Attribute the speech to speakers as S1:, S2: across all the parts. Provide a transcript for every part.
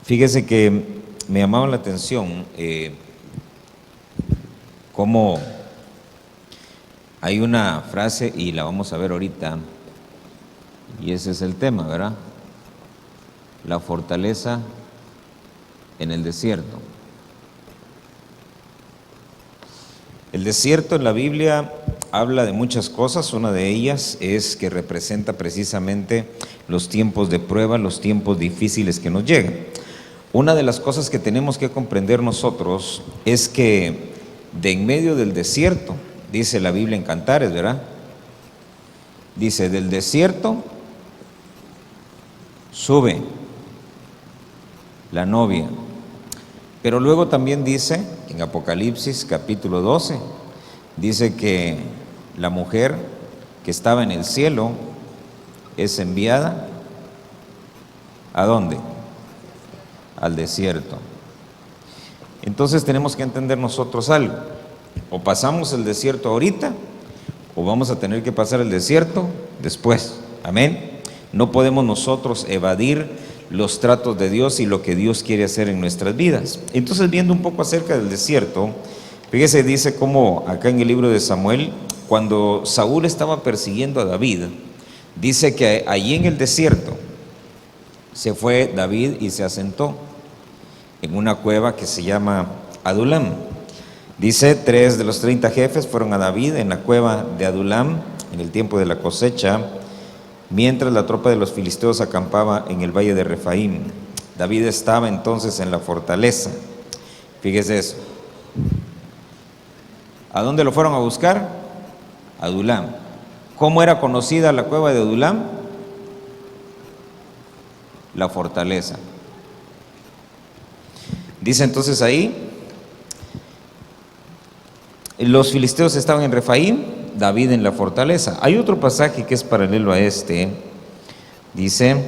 S1: Fíjese que me llamaba la atención cómo hay una frase, y la vamos a ver ahorita, y ese es el tema, ¿verdad? La fortaleza en el desierto. El desierto en la Biblia habla de muchas cosas. Una de ellas es que representa precisamente los tiempos de prueba, los tiempos difíciles que nos llegan. Una de las cosas que tenemos que comprender nosotros es que de en medio del desierto, dice la Biblia en Cantares, ¿verdad? Dice, del desierto sube la novia. Pero luego también dice, en Apocalipsis capítulo 12, dice que la mujer que estaba en el cielo es enviada, ¿a dónde? Al desierto. Entonces tenemos que entender nosotros algo: o pasamos el desierto ahorita, o vamos a tener que pasar el desierto después. Amén. No podemos nosotros evadir los tratos de Dios y lo que Dios quiere hacer en nuestras vidas. Entonces, viendo un poco acerca del desierto, fíjese, dice cómo acá en el libro de Samuel, cuando Saúl estaba persiguiendo a David, dice que allí en el desierto se fue David y se asentó en una cueva que se llama Adulam. Dice, 3 de los 30 jefes fueron a David en la cueva de Adulam en el tiempo de la cosecha, mientras la tropa de los filisteos acampaba en el valle de Refaim. David estaba entonces en la fortaleza. Fíjese eso. ¿A dónde lo fueron a buscar? Adulam. ¿Cómo era conocida la cueva de Adulam? La fortaleza. Dice entonces ahí, los filisteos estaban en Refaim, David en la fortaleza. Hay otro pasaje que es paralelo a este. Dice,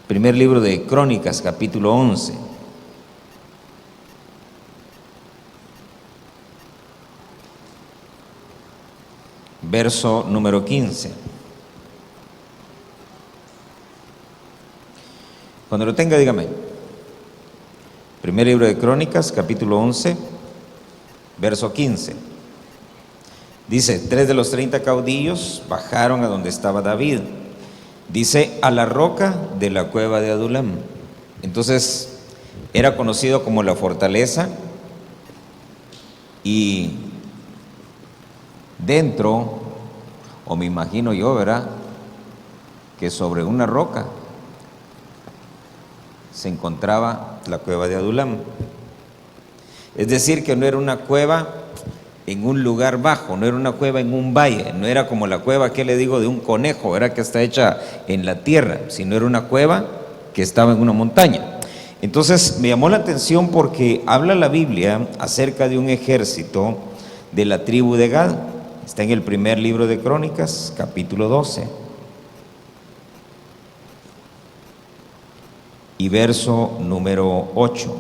S1: primer libro de Crónicas, capítulo 11. Verso número 15. Cuando lo tenga, dígame. Primer libro de Crónicas, capítulo 11, verso 15. Dice, 3 de los 30 caudillos bajaron a donde estaba David. Dice, a la roca de la cueva de Adulam. Entonces, era conocido como la fortaleza, y dentro, o me imagino yo, ¿verdad?, que sobre una roca se encontraba la cueva de Adulam. Es decir, que no era una cueva en un lugar bajo, no era una cueva en un valle, no era como la cueva que le digo de un conejo, era que está hecha en la tierra, sino era una cueva que estaba en una montaña. Entonces me llamó la atención porque habla la Biblia acerca de un ejército de la tribu de Gad. Está en el primer libro de Crónicas, capítulo 12. Y verso número 8.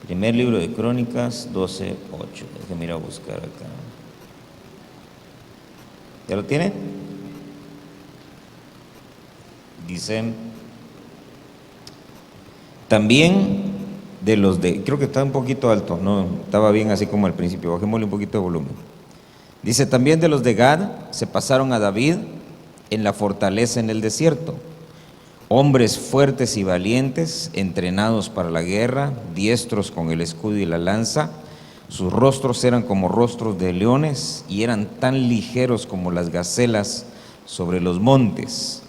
S1: Primer libro de Crónicas 12, 8. Déjeme ir a buscar acá. ¿Ya lo tiene? Dice, también de los de, creo que está un poquito alto, no, estaba bien así como al principio, bajémosle un poquito de volumen. Dice, también de los de Gad se pasaron a David en la fortaleza en el desierto, hombres fuertes y valientes, entrenados para la guerra, diestros con el escudo y la lanza. Sus rostros eran como rostros de leones y eran tan ligeros como las gacelas sobre los montes.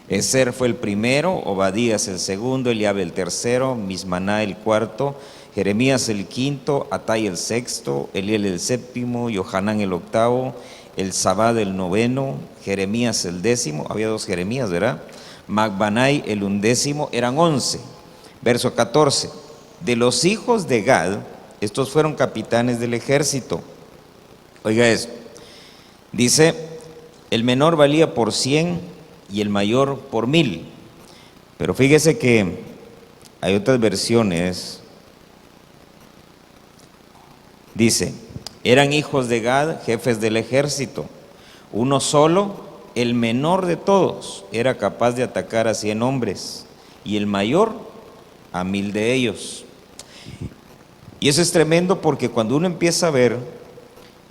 S1: Ezer fue el primero, Obadías el segundo, Eliab el tercero, Mismaná el cuarto, Jeremías el quinto, Atai el sexto, Eliel el séptimo, Johanán el octavo, el Zabad el noveno, Jeremías el décimo. Había 2 Jeremías, ¿verdad? Macbanai el 11, eran 11. Verso 14. De los hijos de Gad, estos fueron capitanes del ejército. Oiga eso. Dice, el menor valía por 100 y el mayor por 1000. Pero fíjese que Hay otras versiones. Dice, eran hijos de Gad, jefes del ejército. Uno solo, el menor de todos, era capaz de atacar a 100 hombres, y el mayor a 1000 de ellos. Y eso es tremendo porque cuando uno empieza a ver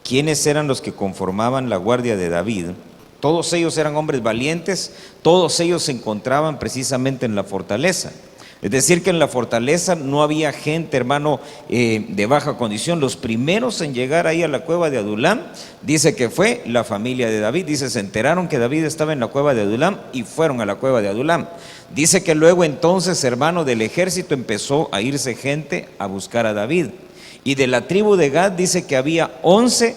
S1: quiénes eran los que conformaban la guardia de David, todos ellos eran hombres valientes, todos ellos se encontraban precisamente en la fortaleza. Es decir, que en la fortaleza no había gente, hermano, de baja condición. Los primeros en llegar ahí a la cueva de Adulam, dice que fue la familia de David. Dice, se enteraron que David estaba en la cueva de Adulam y fueron a la cueva de Adulam. Dice que luego entonces, hermano, del ejército empezó a irse gente a buscar a David. Y de la tribu de Gad dice que había 11,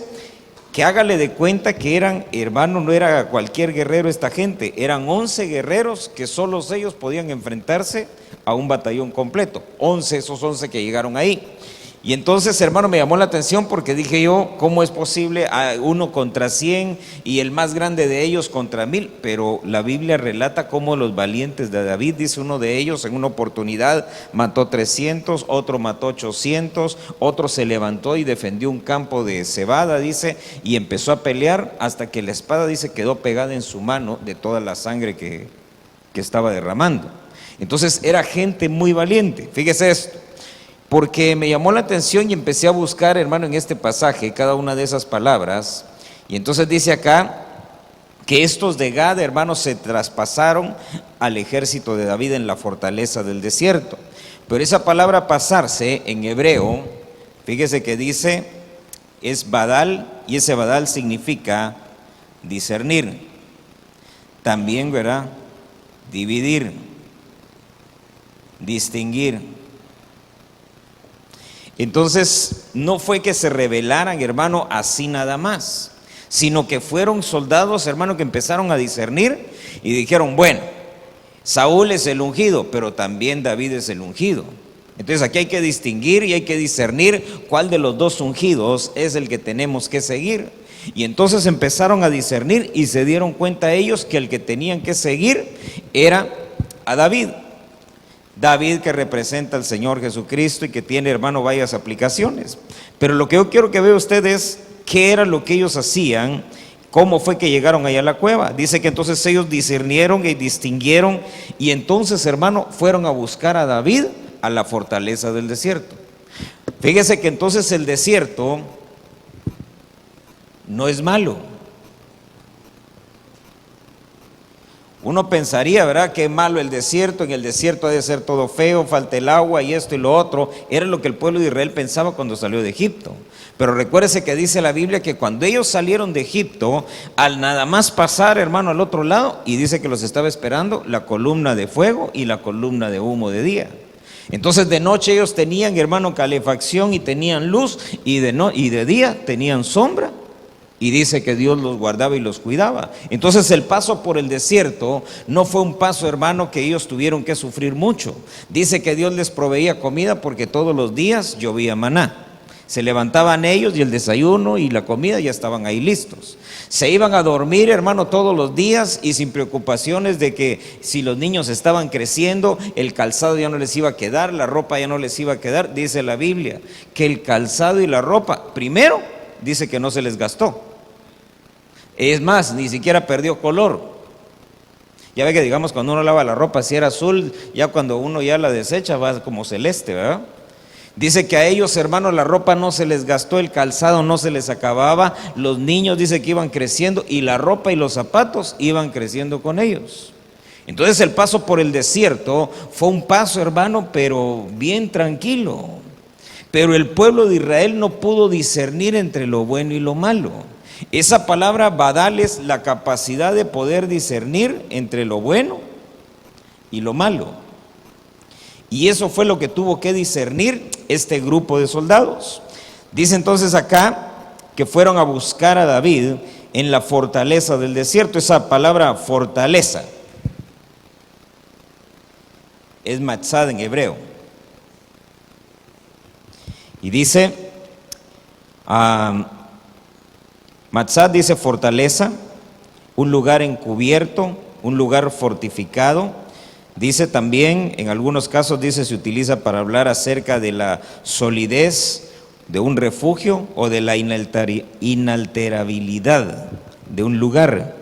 S1: que hágale de cuenta que eran, hermano, no era cualquier guerrero esta gente, eran 11 guerreros que solos ellos podían enfrentarse a un batallón completo. 11, esos 11 que llegaron ahí. Y entonces, hermano, me llamó la atención porque dije yo, ¿cómo es posible uno contra 100 y el más grande de ellos contra 1000? Pero la Biblia relata cómo los valientes de David, dice uno de ellos, en una oportunidad mató 300, otro mató 800, otro se levantó y defendió un campo de cebada, dice, y empezó a pelear hasta que la espada, dice, quedó pegada en su mano de toda la sangre que estaba derramando. Entonces era gente muy valiente. Fíjese esto, porque me llamó la atención y empecé a buscar, hermano, en este pasaje cada una de esas palabras. Y entonces dice acá que estos de Gad, hermanos, se traspasaron al ejército de David en la fortaleza del desierto. Pero esa palabra pasarse en hebreo, fíjese que dice, es badal, y ese badal significa discernir. También, ¿verdad?, dividir, distinguir. Entonces no fue que se rebelaran, hermano, así nada más, sino que fueron soldados, hermano, que empezaron a discernir y dijeron, bueno, Saúl es el ungido, pero también David es el ungido. Entonces aquí hay que distinguir y hay que discernir cuál de los dos ungidos es el que tenemos que seguir. Y entonces empezaron a discernir y se dieron cuenta ellos que el que tenían que seguir era a David. David, que representa al Señor Jesucristo y que tiene, hermano, varias aplicaciones. Pero lo que yo quiero que vea usted es qué era lo que ellos hacían, cómo fue que llegaron allá a la cueva. Dice que entonces ellos discernieron y distinguieron y entonces, hermano, fueron a buscar a David a la fortaleza del desierto. Fíjese que entonces el desierto no es malo. Uno pensaría, ¿verdad?, que es malo el desierto, en el desierto ha de ser todo feo, falta el agua y esto y lo otro. Era lo que el pueblo de Israel pensaba cuando salió de Egipto. Pero recuérdese que dice la Biblia que cuando ellos salieron de Egipto, al nada más pasar, hermano, al otro lado, y dice que los estaba esperando la columna de fuego y la columna de humo de día. Entonces de noche ellos tenían, hermano, calefacción y tenían luz, y de día tenían sombra. Y dice que Dios los guardaba y los cuidaba. Entonces el paso por el desierto no fue un paso, hermano, que ellos tuvieron que sufrir mucho. Dice que Dios les proveía comida porque todos los días llovía maná. Se levantaban ellos y el desayuno y la comida ya estaban ahí listos. Se iban a dormir, hermano, todos los días y sin preocupaciones de que si los niños estaban creciendo, el calzado ya no les iba a quedar, la ropa ya no les iba a quedar. Dice la Biblia que el calzado y la ropa, primero, dice que no se les gastó. Es más, ni siquiera perdió color. Ya ve que digamos cuando uno lava la ropa, si era azul, ya cuando uno ya la desecha va como celeste, ¿verdad? Dice que a ellos, hermanos, la ropa no se les gastó, el calzado no se les acababa, los niños dice que iban creciendo y la ropa y los zapatos iban creciendo con ellos. Entonces el paso por el desierto fue un paso, hermano, pero bien tranquilo. Pero el pueblo de Israel no pudo discernir entre lo bueno y lo malo. Esa palabra badal es la capacidad de poder discernir entre lo bueno y lo malo. Y eso fue lo que tuvo que discernir este grupo de soldados. Dice entonces acá que fueron a buscar a David en la fortaleza del desierto. Esa palabra fortaleza es matzad en hebreo. Y dice, matzad dice fortaleza, un lugar encubierto, un lugar fortificado. Dice también, en algunos casos dice, se utiliza para hablar acerca de la solidez de un refugio o de la inalterabilidad de un lugar,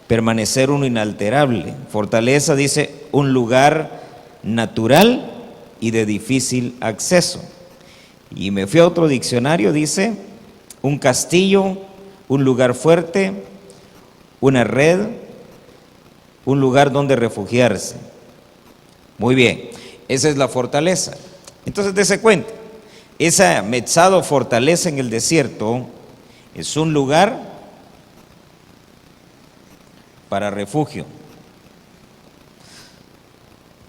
S1: permanecer uno inalterable. Fortaleza dice un lugar natural y de difícil acceso. Y me fui a otro diccionario, dice un castillo, un lugar fuerte, una red, un lugar donde refugiarse. Muy bien, esa es la fortaleza. Entonces dése cuenta, esa metzado, fortaleza en el desierto, es un lugar para refugio.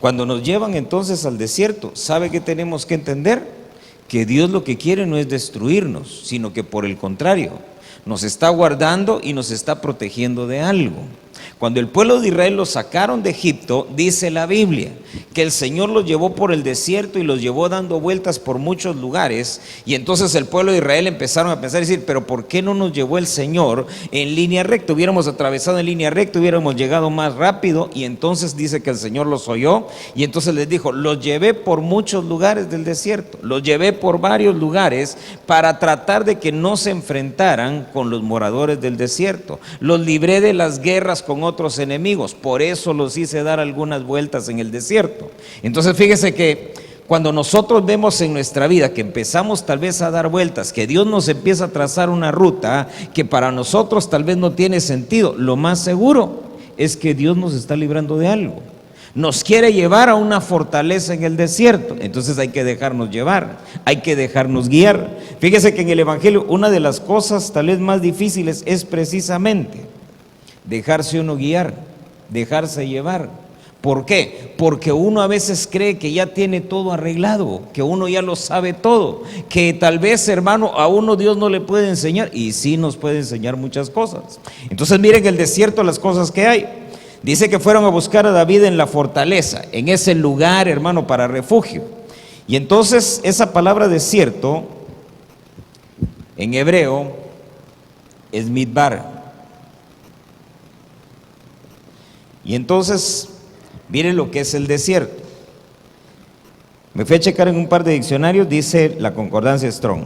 S1: Cuando nos llevan entonces al desierto, ¿sabe qué tenemos que entender? Que Dios lo que quiere no es destruirnos, sino que por el contrario, nos está guardando y nos está protegiendo de algo. Cuando el pueblo de Israel los sacaron de Egipto, dice la Biblia que el Señor los llevó por el desierto y los llevó dando vueltas por muchos lugares, y entonces el pueblo de Israel empezaron a pensar y decir, pero ¿por qué no nos llevó el Señor en línea recta? Hubiéramos atravesado en línea recta, hubiéramos llegado más rápido. Y entonces dice que el Señor los oyó y entonces les dijo, los llevé por muchos lugares del desierto, los llevé por varios lugares para tratar de que no se enfrentaran con los moradores del desierto. Los libré de las guerras con otros enemigos, por eso los hice dar algunas vueltas en el desierto. Entonces fíjese que cuando nosotros vemos en nuestra vida que empezamos tal vez a dar vueltas, que Dios nos empieza a trazar una ruta que para nosotros tal vez no tiene sentido, lo más seguro es que Dios nos está librando de algo. Nos quiere llevar a una fortaleza en el desierto, entonces hay que dejarnos llevar, hay que dejarnos guiar. Fíjese que en el Evangelio una de las cosas tal vez más difíciles es precisamente dejarse uno guiar, dejarse llevar. ¿Por qué? Porque uno a veces cree que ya tiene todo arreglado, que uno ya lo sabe todo, que tal vez, hermano, a uno Dios no le puede enseñar, y sí nos puede enseñar muchas cosas. Entonces miren el desierto, las cosas que hay. Dice que fueron a buscar a David en la fortaleza, en ese lugar, hermano, para refugio. Y entonces esa palabra desierto en hebreo es midbar. Y entonces, miren lo que es el desierto. Me fui a checar en un par de diccionarios, dice la concordancia Strong.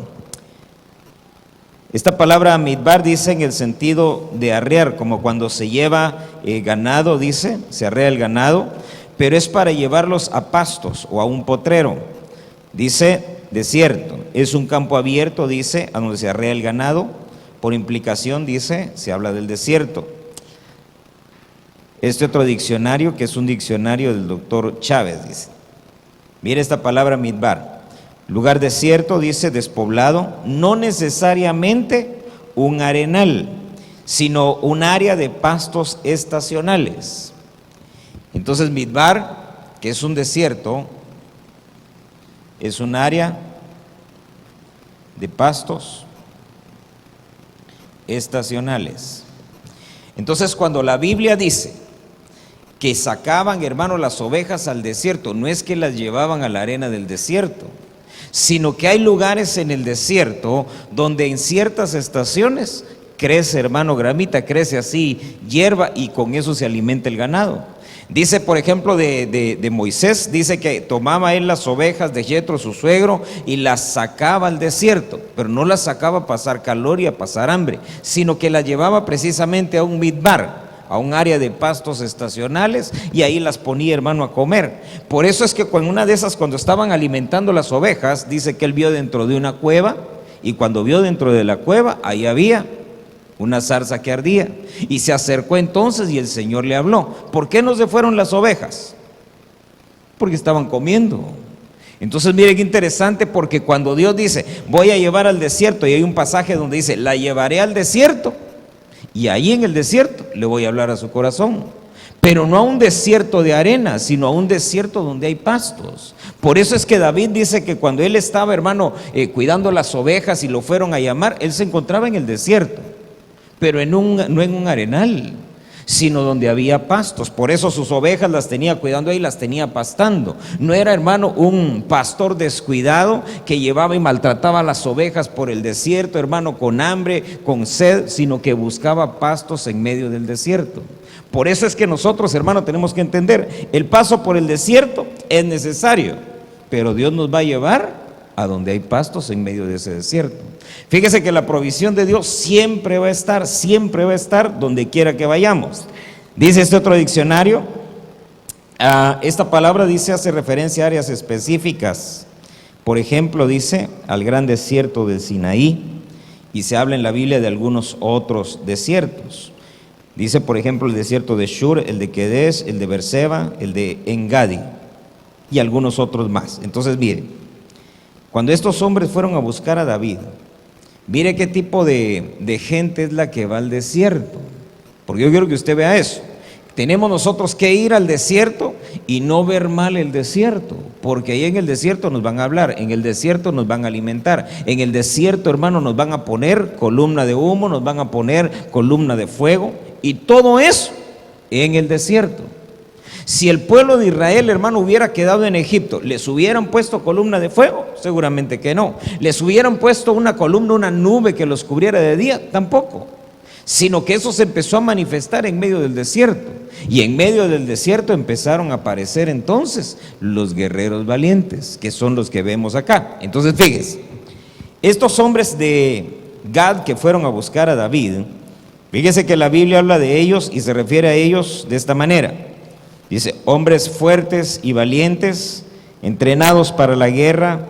S1: Esta palabra midbar dice en el sentido de arrear, como cuando se lleva ganado, dice, se arrea el ganado, pero es para llevarlos a pastos o a un potrero. Dice desierto, es un campo abierto, dice, a donde se arrea el ganado. Por implicación, dice, se habla del desierto. Este otro diccionario, que es un diccionario del doctor Chávez, dice, mire esta palabra midbar, lugar desierto, dice, despoblado, no necesariamente un arenal, sino un área de pastos estacionales. Entonces midbar, que es un desierto, es un área de pastos estacionales. Entonces cuando la Biblia dice que sacaban, hermano, las ovejas al desierto, no es que las llevaban a la arena del desierto, sino que hay lugares en el desierto donde en ciertas estaciones crece, hermano, gramita, crece así hierba, y con eso se alimenta el ganado. Dice, por ejemplo, de Moisés, dice que tomaba él las ovejas de Jetro, su suegro, y las sacaba al desierto, pero no las sacaba a pasar calor y a pasar hambre, sino que las llevaba precisamente a un midbar, a un área de pastos estacionales, y ahí las ponía, hermano, a comer. Por eso es que con una de esas, cuando estaban alimentando las ovejas, dice que él vio dentro de una cueva, y cuando vio dentro de la cueva, ahí había una zarza que ardía, y se acercó entonces y el Señor le habló. ¿Por qué no se fueron las ovejas? Porque estaban comiendo. Entonces mire qué interesante, porque cuando Dios dice voy a llevar al desierto, y hay un pasaje donde dice la llevaré al desierto, y ahí en el desierto le voy a hablar a su corazón, pero no a un desierto de arena, sino a un desierto donde hay pastos. Por eso es que David dice que cuando él estaba, hermano, cuidando las ovejas y lo fueron a llamar, él se encontraba en el desierto, pero no en un arenal, sino donde había pastos. Por eso sus ovejas las tenía cuidando ahí, las tenía pastando. No era, hermano, un pastor descuidado que llevaba y maltrataba a las ovejas por el desierto, hermano, con hambre, con sed, sino que buscaba pastos en medio del desierto. Por eso es que nosotros, hermano, tenemos que entender, el paso por el desierto es necesario, pero Dios nos va a llevar a donde hay pastos en medio de ese desierto. Fíjese que la provisión de Dios siempre va a estar donde quiera que vayamos. Dice este otro diccionario, esta palabra dice, hace referencia a áreas específicas. Por ejemplo, dice al gran desierto del Sinaí, y se habla en la Biblia de algunos otros desiertos. Dice, por ejemplo, el desierto de Shur, el de Kedesh, el de Berseba, el de Engadi y algunos otros más. Entonces, mire, cuando estos hombres fueron a buscar a David, mire qué tipo de gente es la que va al desierto, porque yo quiero que usted vea eso. Tenemos nosotros que ir al desierto y no ver mal el desierto, porque ahí en el desierto nos van a hablar, en el desierto nos van a alimentar, en el desierto, hermano, nos van a poner columna de humo, nos van a poner columna de fuego, y todo eso en el desierto. Si el pueblo de Israel, hermano, hubiera quedado en Egipto, ¿les hubieran puesto columna de fuego? Seguramente que no. ¿Les hubieran puesto una columna, una nube que los cubriera de día? Tampoco. Sino que eso se empezó a manifestar en medio del desierto. Y en medio del desierto empezaron a aparecer entonces los guerreros valientes, que son los que vemos acá. Entonces, fíjese, estos hombres de Gad que fueron a buscar a David, fíjese que la Biblia habla de ellos y se refiere a ellos de esta manera. Dice, hombres fuertes y valientes, entrenados para la guerra,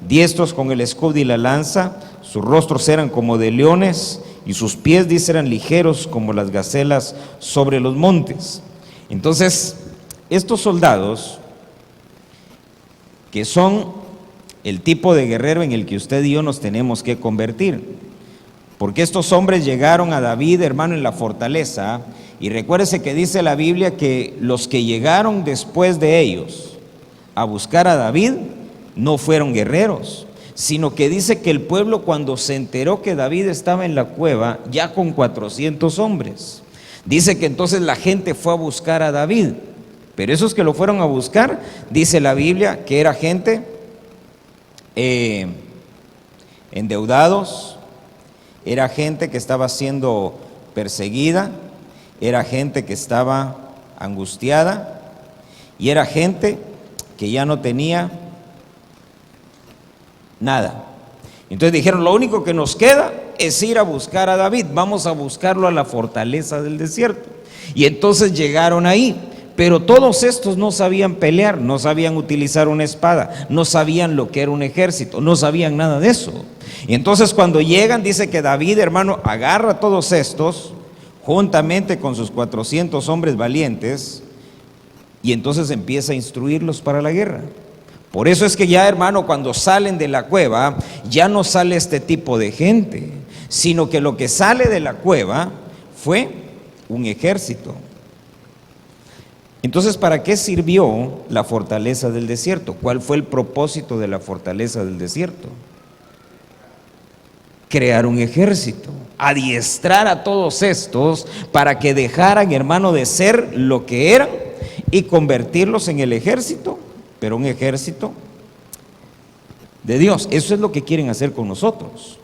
S1: diestros con el escudo y la lanza, sus rostros eran como de leones y sus pies, dice, eran ligeros como las gacelas sobre los montes. Entonces, estos soldados, que son el tipo de guerrero en el que usted y yo nos tenemos que convertir, porque estos hombres llegaron a David, hermano, en la fortaleza. Y recuérdese que dice la Biblia que los que llegaron después de ellos a buscar a David no fueron guerreros, sino que dice que el pueblo, cuando se enteró que David estaba en la cueva, ya con 400 hombres, dice que entonces la gente fue a buscar a David. Pero esos que lo fueron a buscar, dice la Biblia que era gente endeudados, era gente que estaba siendo perseguida, era gente que estaba angustiada y era gente que ya no tenía nada. Entonces dijeron, lo único que nos queda es ir a buscar a David, vamos a buscarlo a la fortaleza del desierto. Y entonces llegaron ahí, pero todos estos no sabían pelear, no sabían utilizar una espada, no sabían lo que era un ejército, no sabían nada de eso. Y entonces cuando llegan, dice que David, hermano, agarra a todos estos juntamente con sus 400 hombres valientes, y entonces empieza a instruirlos para la guerra. Por eso es que ya, hermano, cuando salen de la cueva, ya no sale este tipo de gente, sino que lo que sale de la cueva fue un ejército. Entonces, ¿para qué sirvió la fortaleza del desierto? ¿Cuál fue el propósito de la fortaleza del desierto? Crear un ejército, adiestrar a todos estos para que dejaran, hermano, de ser lo que eran y convertirlos en el ejército, pero un ejército de Dios. Eso es lo que quieren hacer con nosotros.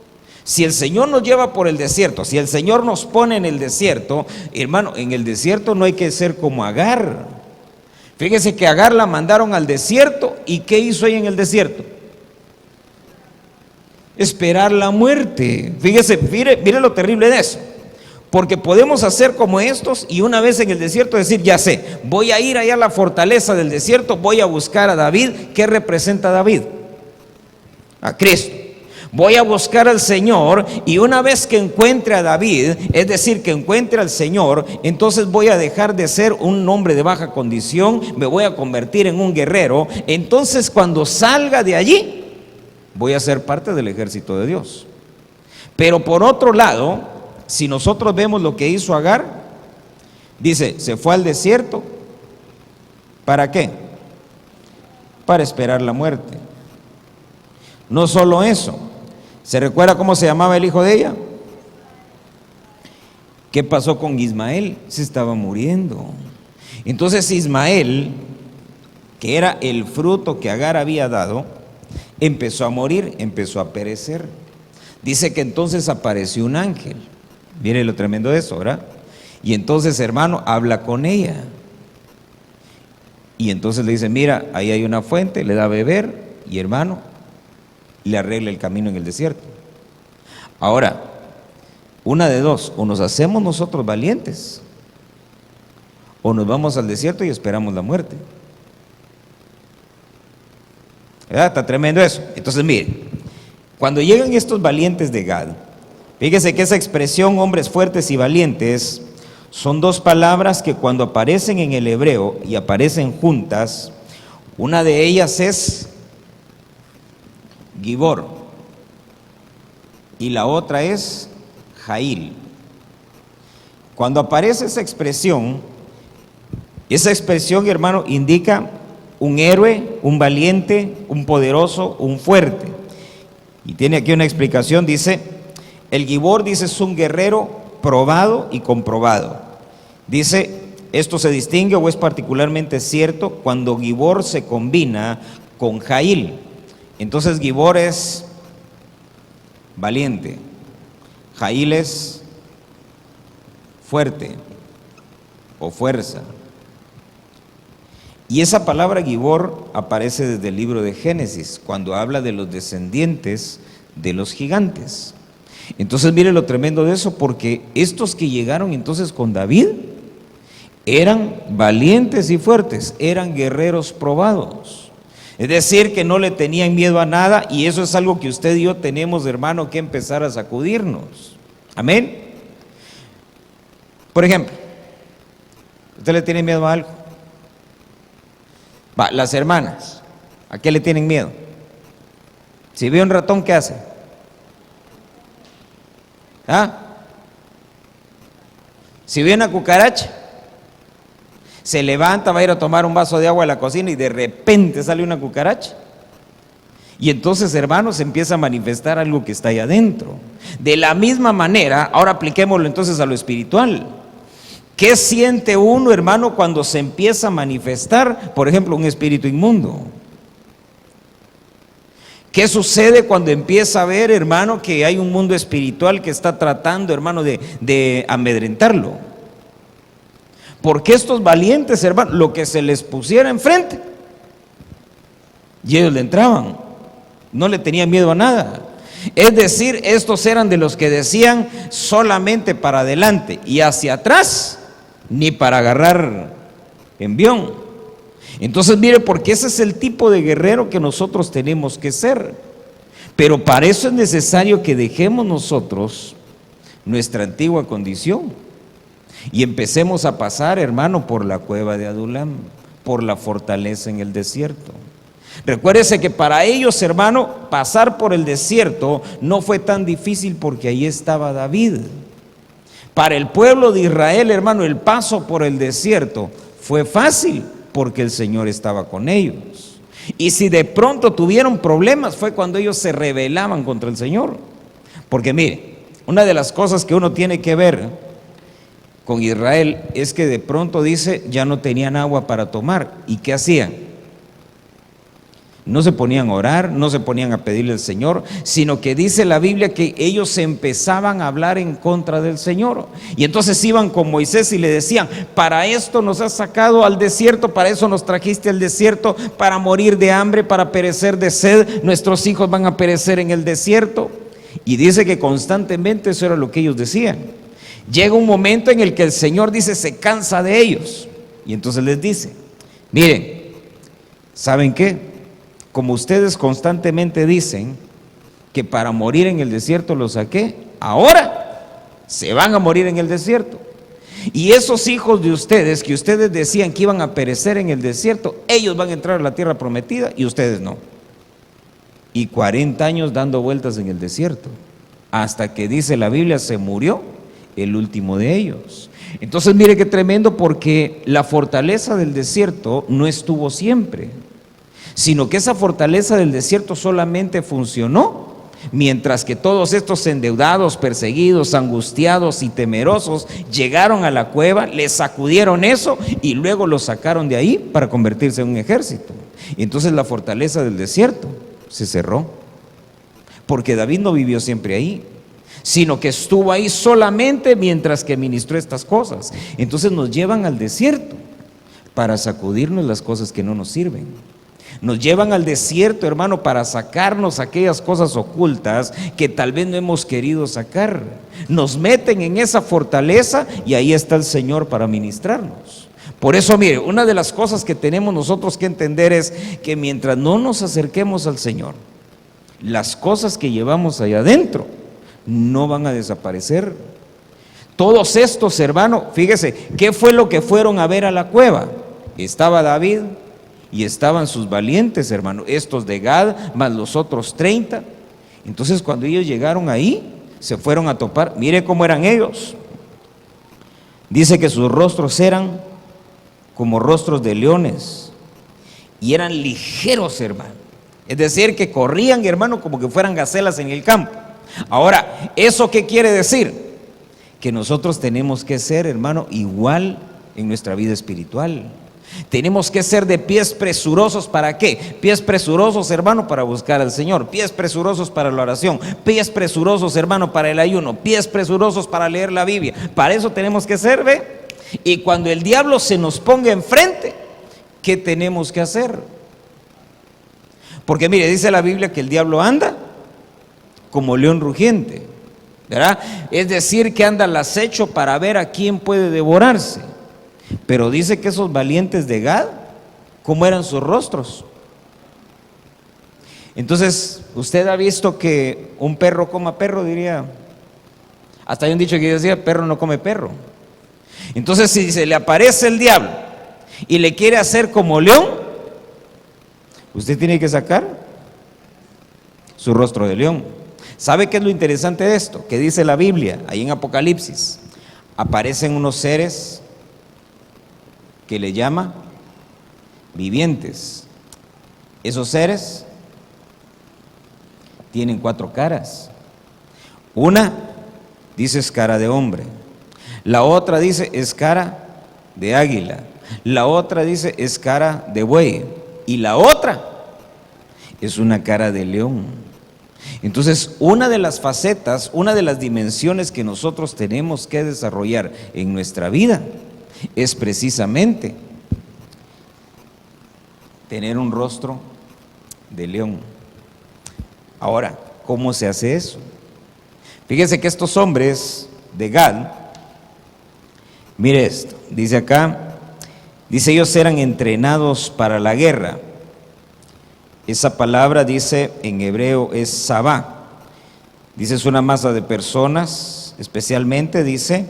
S1: Si el Señor nos lleva por el desierto, si el Señor nos pone en el desierto, hermano, en el desierto no hay que ser como Agar. Fíjese que Agar la mandaron al desierto, ¿y qué hizo ahí en el desierto? Esperar la muerte. Fíjese, mire lo terrible de eso. Porque podemos hacer como estos y una vez en el desierto decir, ya sé, voy a ir allá a la fortaleza del desierto, voy a buscar a David. ¿Qué representa David? A Cristo. Voy a buscar al Señor y una vez que encuentre a David, es decir, que encuentre al Señor, entonces voy a dejar de ser un hombre de baja condición, me voy a convertir en un guerrero. Entonces cuando salga de allí, voy a ser parte del ejército de Dios. Pero por otro lado, si nosotros vemos lo que hizo Agar, dice, se fue al desierto, ¿para qué? Para esperar la muerte. No solo eso, ¿se recuerda cómo se llamaba el hijo de ella? ¿Qué pasó con Ismael? Se estaba muriendo. Entonces Ismael, que era el fruto que Agar había dado, empezó a morir, empezó a perecer. Dice que entonces apareció un ángel. Mire lo tremendo de eso, ¿verdad? Y entonces, hermano, habla con ella. Y entonces le dice, mira, ahí hay una fuente, le da a beber, y hermano, le arregla el camino en el desierto. Ahora, una de dos, o nos hacemos nosotros valientes, o nos vamos al desierto y esperamos la muerte. ¿Verdad? Está tremendo eso. Entonces, mire, cuando llegan estos valientes de Gad, fíjese que esa expresión, hombres fuertes y valientes, son dos palabras que cuando aparecen en el hebreo y aparecen juntas, una de ellas es Gibor y la otra es Jail. Cuando aparece esa expresión, hermano, indica un héroe, un valiente, un poderoso, un fuerte. Y tiene aquí una explicación, dice, el Gibor, dice, es un guerrero probado y comprobado. Dice, esto se distingue o es particularmente cierto cuando Gibor se combina con Jail. Entonces Gibor es valiente, Jail es fuerte o fuerza. Y esa palabra Gibor aparece desde el libro de Génesis, cuando habla de los descendientes de los gigantes. Entonces mire lo tremendo de eso, porque estos que llegaron entonces con David eran valientes y fuertes, eran guerreros probados. Es decir, que no le tenían miedo a nada, y eso es algo que usted y yo tenemos, hermano, que empezar a sacudirnos. Amén. Por ejemplo, ¿usted le tiene miedo a algo? Las hermanas, ¿a qué le tienen miedo? Si ve un ratón, ¿qué hace? Si ve una cucaracha, se levanta, va a ir a tomar un vaso de agua a la cocina y de repente sale una cucaracha. Y entonces, hermanos, empieza a manifestar algo que está ahí adentro. De la misma manera, ahora apliquémoslo entonces a lo espiritual. ¿Qué siente uno, hermano, cuando se empieza a manifestar, por ejemplo, un espíritu inmundo? ¿Qué sucede cuando empieza a ver, hermano, que hay un mundo espiritual que está tratando, hermano, de amedrentarlo? Porque estos valientes, hermano, lo que se les pusiera enfrente, y ellos le entraban, no le tenían miedo a nada. Es decir, estos eran de los que decían solamente para adelante y hacia atrás, ni para agarrar envión. Entonces mire, porque ese es el tipo de guerrero que nosotros tenemos que ser. Pero para eso es necesario que dejemos nosotros nuestra antigua condición y empecemos a pasar, hermano, por la cueva de Adulam, por la fortaleza en el desierto. Recuérdese que para ellos, hermano, pasar por el desierto no fue tan difícil porque ahí estaba David. Para el pueblo de Israel, hermano, el paso por el desierto fue fácil porque el Señor estaba con ellos. Y si de pronto tuvieron problemas fue cuando ellos se rebelaban contra el Señor. Porque mire, una de las cosas que uno tiene que ver con Israel es que de pronto dice, ya no tenían agua para tomar. ¿Y qué hacían? No se ponían a orar, no se ponían a pedirle al Señor, sino que dice la Biblia que ellos empezaban a hablar en contra del Señor. Y entonces iban con Moisés y le decían, para esto nos has sacado al desierto, para eso nos trajiste al desierto, para morir de hambre, para perecer de sed, nuestros hijos van a perecer en el desierto. Y dice que constantemente eso era lo que ellos decían. Llega un momento en el que el Señor dice, se cansa de ellos. Y entonces les dice, miren, ¿saben qué? Como ustedes constantemente dicen que para morir en el desierto los saqué, ahora se van a morir en el desierto. Y esos hijos de ustedes que ustedes decían que iban a perecer en el desierto, ellos van a entrar a la tierra prometida y ustedes no. Y 40 años dando vueltas en el desierto, hasta que dice la Biblia, se murió el último de ellos. Entonces mire qué tremendo, porque la fortaleza del desierto no estuvo siempre, sino que esa fortaleza del desierto solamente funcionó Mientras que todos estos endeudados, perseguidos, angustiados y temerosos llegaron a la cueva, les sacudieron eso y luego los sacaron de ahí para convertirse en un ejército. Y entonces la fortaleza del desierto se cerró, porque David no vivió siempre ahí, sino que estuvo ahí solamente mientras que ministró estas cosas. Entonces nos llevan al desierto para sacudirnos las cosas que no nos sirven. Nos llevan al desierto, hermano, para sacarnos aquellas cosas ocultas que tal vez no hemos querido sacar. Nos meten en esa fortaleza y ahí está el Señor para ministrarnos. Por eso, mire, una de las cosas que tenemos nosotros que entender es que mientras no nos acerquemos al Señor, las cosas que llevamos allá adentro no van a desaparecer. Todos estos, hermano, fíjese, ¿qué fue lo que fueron a ver a la cueva? Estaba David y estaban sus valientes, hermano, estos de Gad, más los otros 30. Entonces cuando ellos llegaron ahí, se fueron a topar. Mire cómo eran ellos. Dice que sus rostros eran como rostros de leones y eran ligeros, hermano. Es decir, que corrían, hermano, como que fueran gacelas en el campo. Ahora, ¿eso qué quiere decir? Que nosotros tenemos que ser, hermano, igual en nuestra vida espiritual. Tenemos que ser de pies presurosos. ¿Para qué? Pies presurosos, hermano, para buscar al Señor. Pies presurosos para la oración. Pies presurosos, hermano, para el ayuno. Pies presurosos para leer la Biblia. Para eso tenemos que ser, ¿ve? Y cuando el diablo se nos ponga enfrente, ¿qué tenemos que hacer? Porque mire, dice la Biblia que el diablo anda como león rugiente, ¿verdad? Es decir, que anda al acecho para ver a quién puede devorarse. Pero dice que esos valientes de Gad, ¿cómo eran sus rostros? Entonces, usted ha visto que un perro coma perro, diría. Hasta hay un dicho que decía, perro no come perro. Entonces, si se le aparece el diablo y le quiere hacer como león, usted tiene que sacar su rostro de león. ¿Sabe qué es lo interesante de esto? Que dice la Biblia, ahí en Apocalipsis, aparecen unos seres que le llama vivientes. Esos seres tienen 4 caras. Una dice es cara de hombre, la otra dice es cara de águila, la otra dice es cara de buey y la otra es una cara de león. Entonces, una de las facetas, una de las dimensiones que nosotros tenemos que desarrollar en nuestra vida es precisamente tener un rostro de león. Ahora, ¿cómo se hace eso? Fíjese que estos hombres de Gad, mire esto, dice acá, dice ellos eran entrenados para la guerra. Esa palabra dice en hebreo es sabá. Dice es una masa de personas, especialmente dice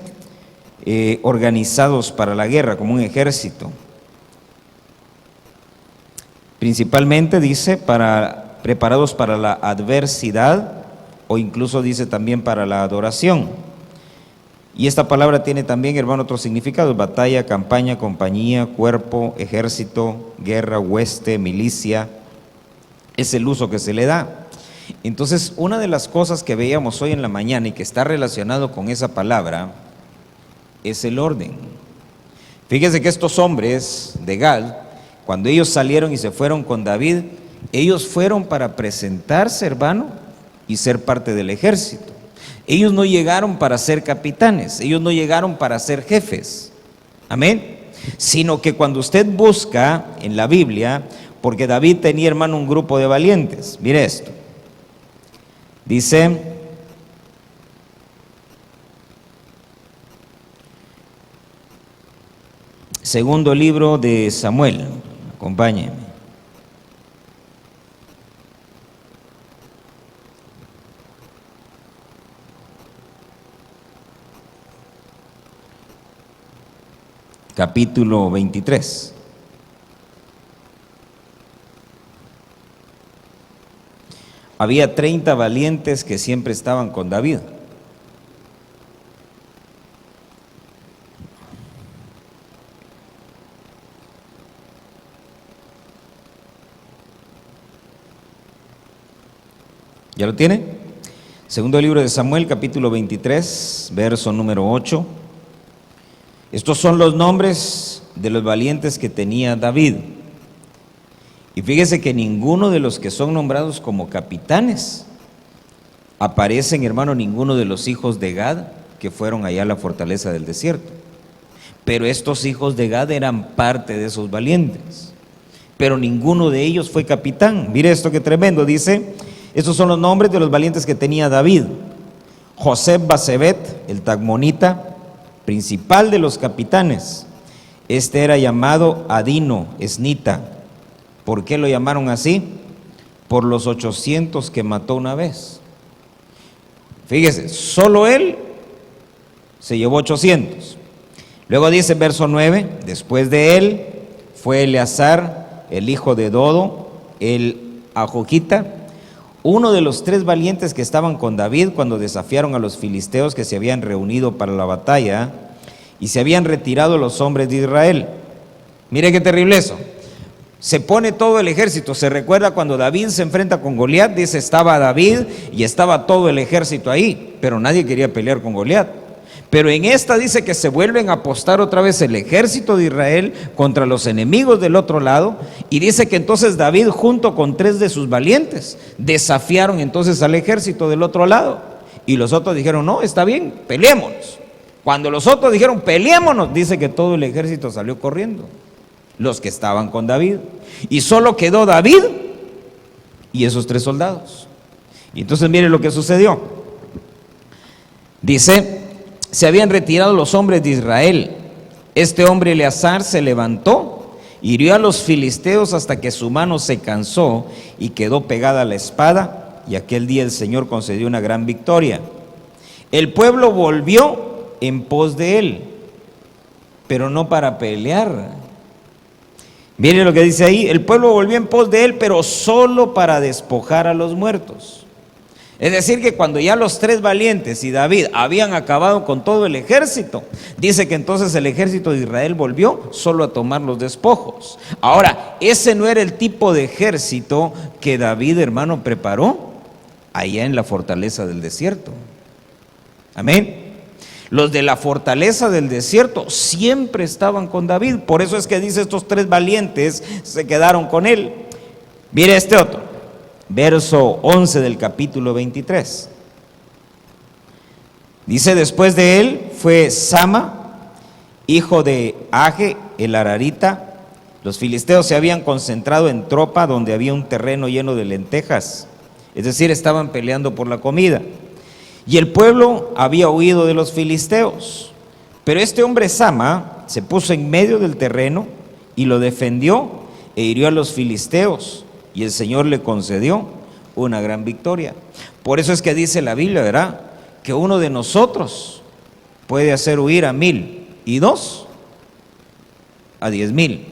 S1: organizados para la guerra, como un ejército. Principalmente dice preparados para la adversidad o incluso dice también para la adoración. Y esta palabra tiene también, hermano, otros significados: batalla, campaña, compañía, cuerpo, ejército, guerra, hueste, milicia. Es el uso que se le da. Entonces, una de las cosas que veíamos hoy en la mañana y que está relacionado con esa palabra es el orden. Fíjese que estos hombres de Gad, cuando ellos salieron y se fueron con David, ellos fueron para presentarse, hermano, y ser parte del ejército. Ellos no llegaron para ser capitanes, ellos no llegaron para ser jefes, amén, sino que cuando usted busca en la Biblia, porque David tenía, hermano, un grupo de valientes. Mire esto. Dice, segundo libro de Samuel, acompáñenme. Capítulo 23. Había 30 valientes que siempre estaban con David. ¿Ya lo tiene? Segundo libro de Samuel, capítulo 23, verso número 8. Estos son los nombres de los valientes que tenía David. Y fíjese que ninguno de los que son nombrados como capitanes aparecen, hermano, ninguno de los hijos de Gad que fueron allá a la fortaleza del desierto. Pero estos hijos de Gad eran parte de esos valientes. Pero ninguno de ellos fue capitán. Mire esto que tremendo, dice, estos son los nombres de los valientes que tenía David. José Basebet, el tagmonita, principal de los capitanes. Este era llamado Adino, esnita. ¿Por qué lo llamaron así? Por los 800 que mató una vez. Fíjese, solo él se llevó 800. Luego dice verso 9, después de él fue Eleazar, el hijo de Dodo, el Ajojita, uno de los 3 valientes que estaban con David cuando desafiaron a los filisteos que se habían reunido para la batalla y se habían retirado los hombres de Israel. Mire qué terrible eso. Se pone todo el ejército. Se recuerda cuando David se enfrenta con Goliat, dice, estaba David y estaba todo el ejército ahí, pero nadie quería pelear con Goliat. Pero en esta dice que se vuelven a apostar otra vez el ejército de Israel contra los enemigos del otro lado, y dice que entonces David junto con 3 de sus valientes desafiaron entonces al ejército del otro lado, y los otros dijeron, no, está bien, peleémonos. Cuando los otros dijeron, peleémonos, dice que todo el ejército salió corriendo, los que estaban con David, y solo quedó David y esos 3 soldados. Y entonces mire lo que sucedió. Dice, se habían retirado los hombres de Israel. Este hombre Eleazar se levantó, hirió a los filisteos hasta que su mano se cansó y quedó pegada a la espada, y aquel día el Señor concedió una gran victoria. El pueblo volvió en pos de él, pero no para pelear. Mire lo que dice ahí, el pueblo volvió en pos de él, pero solo para despojar a los muertos. Es decir, que cuando ya los 3 valientes y David habían acabado con todo el ejército, dice que entonces el ejército de Israel volvió solo a tomar los despojos. Ahora, ese no era el tipo de ejército que David, hermano, preparó allá en la fortaleza del desierto. Amén. Los de la fortaleza del desierto siempre estaban con David. Por eso es que dice, estos 3 valientes se quedaron con él. Mire este otro. Verso 11 del capítulo 23. Dice, después de él fue Sama, hijo de Age, el Ararita. Los filisteos se habían concentrado en tropa donde había un terreno lleno de lentejas. Es decir, estaban peleando por la comida. Y el pueblo había huido de los filisteos. Pero este hombre Sama se puso en medio del terreno y lo defendió e hirió a los filisteos. Y el Señor le concedió una gran victoria. Por eso es que dice la Biblia, ¿verdad?, que uno de nosotros puede hacer huir a 1000 y 2 a 10,000.